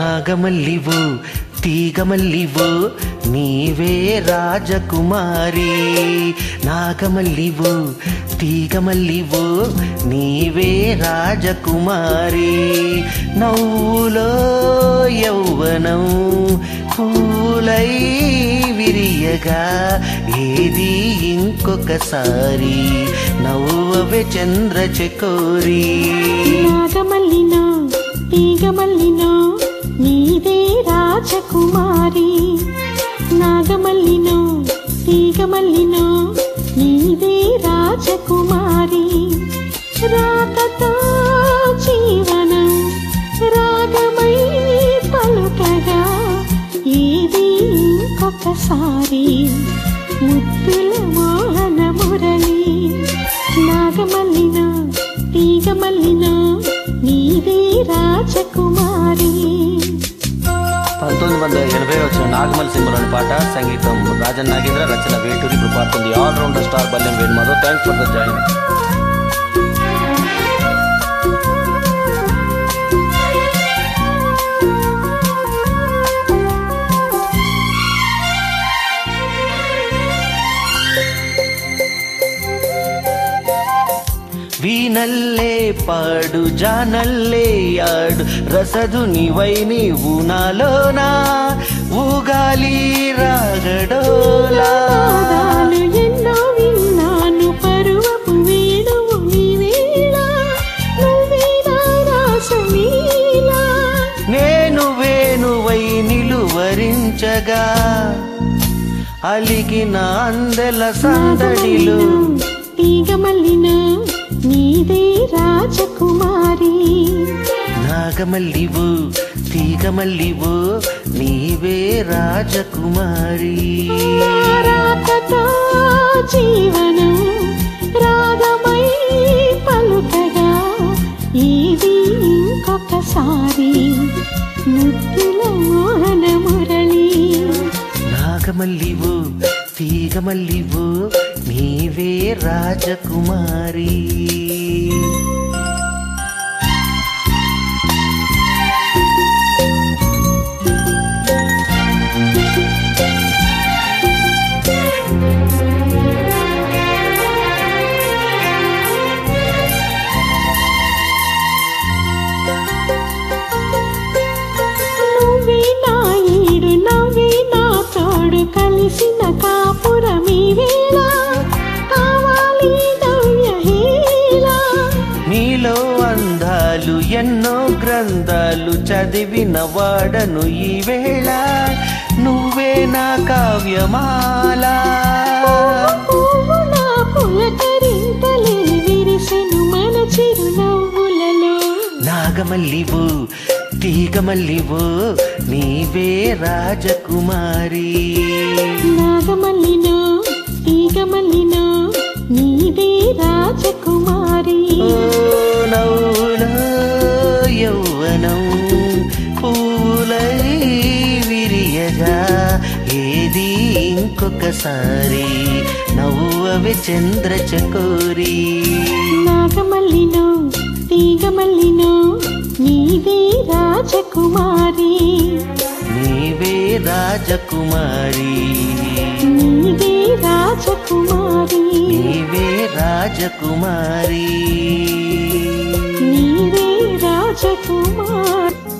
నాగమల్లివో తీగమల్లివో నీవే రాజకుమారి. నాగమల్లివో తీగమల్లివో నీవే రాజకుమారి. నవ్వులో యౌవనం పూలై విరియగా ఏది ఇంకొకసారి నవ్వవే చంద్రచకోరి. నాగమల్లినో తీగమల్లినో నీవే రాజకుమారి. నాగమల్లినో తీగమల్లినో నీవే రాజకుమారి. రాతతో జీవనం రాగమై పలుకగా ఏది ఇంకొకసారి ముద్దుల మోహన మురళి. నాగమల్లినో తీగమల్లినో నీవే రాజకుమారి. 1980 వచ్చిన నాగమల్లి సినిమాలోని పాట, సంగీతం రాజన్ నాగేంద్ర, రచన వేటూరి. ఇప్పుడు పాడుతుంది all rounder star Ballem Venumadhav. Thanks for the join. వీణల్లే పాడు జానల్లే ఆడు రసధునివై నీవు నాలోనా ఊగాలి రాగడోలా. ఎన్నో విన్నాను పరువపు వేణువు నీవేళ నువ్వే నా రాసలీలా. నేను వేణువై నిలువరించగా అలిగిన అందెల సందడిలో. తీగమల్లినో నీవే రాజకుమారి. నాగమల్లివో తీగమల్లివో నీవే రాజకుమారి. రాతతో జీవనం రాగమై పలుకగా ఏది ఇంకొకసారి ముద్దుల మోహన మురళి. నాగమల్లివో తీగమల్లివో నీవే రాజకుమారి. నువ్వే నా ఈడు నవ్వే నా తోడు కలిసిన కాపురమీ వేళ కావాలి నవ్యహేళ. నీలో అందాలు ఎన్నో గ్రంథాలు చదివిన వాడను ఈ వేళ నువ్వే నా కావ్యమాల. పువ్వుల పులకరింతలే విరిసెను మన చిరునవ్వులలో. నాగమల్లివో తీగమల్లివో నీవే రాజకుమారి. నాగమల్లినో తీగమల్లినో నీవే రాజకుమారి. నవ్వులో యౌవనం పూలై విరియగా ఏది ఇంకొకసారి నవ్వవే చంద్రచకోరి. నాగమల్లినో తీగమల్లినో నీవే రాజకుమారి. నీవే రాజకుమారి. నీవే రాజకుమారి. నీవే రాజకుమారి. నీవే రాజకుమారి.